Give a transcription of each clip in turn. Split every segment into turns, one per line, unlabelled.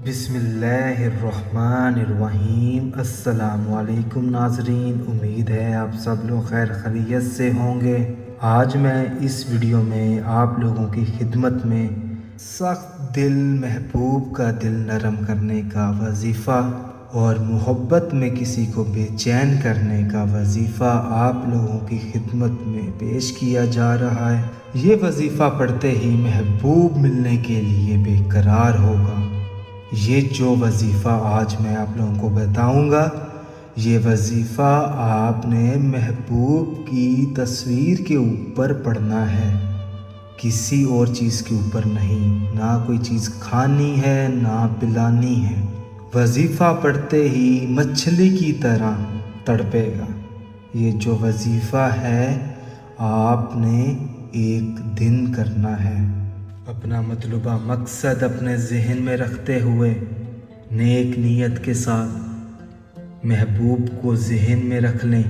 بسم اللہ الرحمن الرحیم۔ السلام علیکم ناظرین، امید ہے آپ سب لوگ خیر خیریت سے ہوں گے۔ آج میں اس ویڈیو میں آپ لوگوں کی خدمت میں سخت دل محبوب کا دل نرم کرنے کا وظیفہ اور محبت میں کسی کو بے چین کرنے کا وظیفہ آپ لوگوں کی خدمت میں پیش کیا جا رہا ہے۔ یہ وظیفہ پڑھتے ہی محبوب ملنے کے لیے بے قرار ہوگا۔ یہ جو وظیفہ آج میں آپ لوگوں کو بتاؤں گا، یہ وظیفہ آپ نے محبوب کی تصویر کے اوپر پڑھنا ہے، کسی اور چیز کے اوپر نہیں، نہ کوئی چیز کھانی ہے نہ پلانی ہے۔ وظیفہ پڑھتے ہی مچھلی کی طرح تڑپے گا۔ یہ جو وظیفہ ہے آپ نے ایک دن کرنا ہے۔ اپنا مطلوبہ مقصد اپنے ذہن میں رکھتے ہوئے نیک نیت کے ساتھ محبوب کو ذہن میں رکھ لیں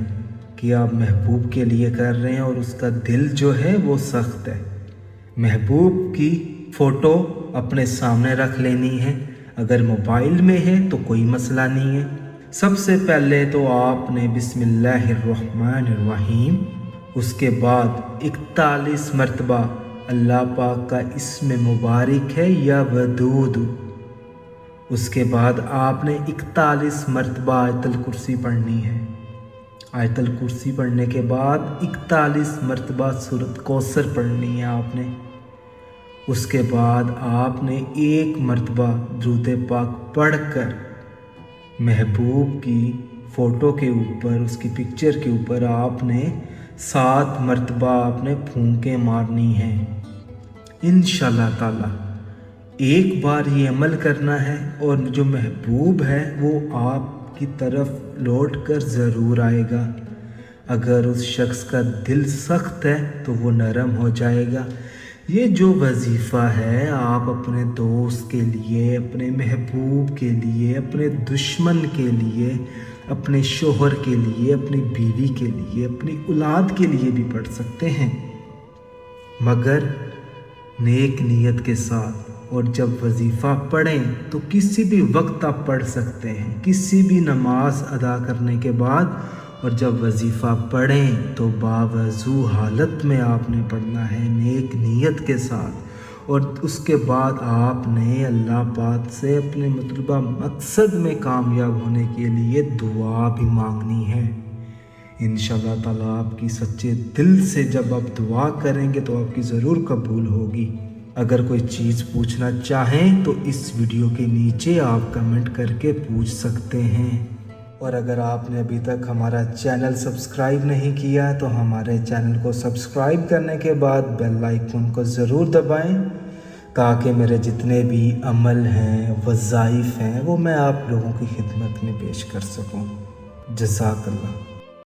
کہ آپ محبوب کے لیے کر رہے ہیں اور اس کا دل جو ہے وہ سخت ہے۔ محبوب کی فوٹو اپنے سامنے رکھ لینی ہے، اگر موبائل میں ہے تو کوئی مسئلہ نہیں ہے۔ سب سے پہلے تو آپ نے بسم اللہ الرحمن الرحیم، اس کے بعد 41 مرتبہ اللہ پاک کا اسم مبارک ہے یا ودود، اس کے بعد آپ نے 41 مرتبہ آیت الکرسی پڑھنی ہے۔ آیت الکرسی پڑھنے کے بعد 41 مرتبہ سورۃ کوثر پڑھنی ہے آپ نے۔ اس کے بعد آپ نے 1 مرتبہ درود پاک پڑھ کر محبوب کی فوٹو کے اوپر، اس کی پکچر کے اوپر آپ نے 7 مرتبہ آپ نے پھونکیں مارنی ہیں۔ انشاءاللہ تعالی ایک بار یہ عمل کرنا ہے اور جو محبوب ہے وہ آپ کی طرف لوٹ کر ضرور آئے گا۔ اگر اس شخص کا دل سخت ہے تو وہ نرم ہو جائے گا۔ یہ جو وظیفہ ہے آپ اپنے دوست کے لیے، اپنے محبوب کے لیے، اپنے دشمن کے لیے، اپنے شوہر کے لیے، اپنی بیوی کے لیے، اپنی اولاد کے لیے بھی پڑھ سکتے ہیں، مگر نیک نیت کے ساتھ۔ اور جب وظیفہ پڑھیں تو کسی بھی وقت آپ پڑھ سکتے ہیں، کسی بھی نماز ادا کرنے کے بعد، اور جب وظیفہ پڑھیں تو باوضو حالت میں آپ نے پڑھنا ہے نیک نیت کے ساتھ۔ اور اس کے بعد آپ نے اللہ پاک سے اپنے مطلوبہ مقصد میں کامیاب ہونے کے لیے دعا بھی مانگنی ہے۔ انشاءاللہ تعالیٰ آپ کی سچے دل سے جب آپ دعا کریں گے تو آپ کی ضرور قبول ہوگی۔ اگر کوئی چیز پوچھنا چاہیں تو اس ویڈیو کے نیچے آپ کمنٹ کر کے پوچھ سکتے ہیں۔ اور اگر آپ نے ابھی تک ہمارا چینل سبسکرائب نہیں کیا تو ہمارے چینل کو سبسکرائب کرنے کے بعد بیل آئیکن کو ضرور دبائیں، تاکہ میرے جتنے بھی عمل ہیں، وظائف ہیں، وہ میں آپ لوگوں کی خدمت میں پیش کر سکوں۔ جزاک اللہ۔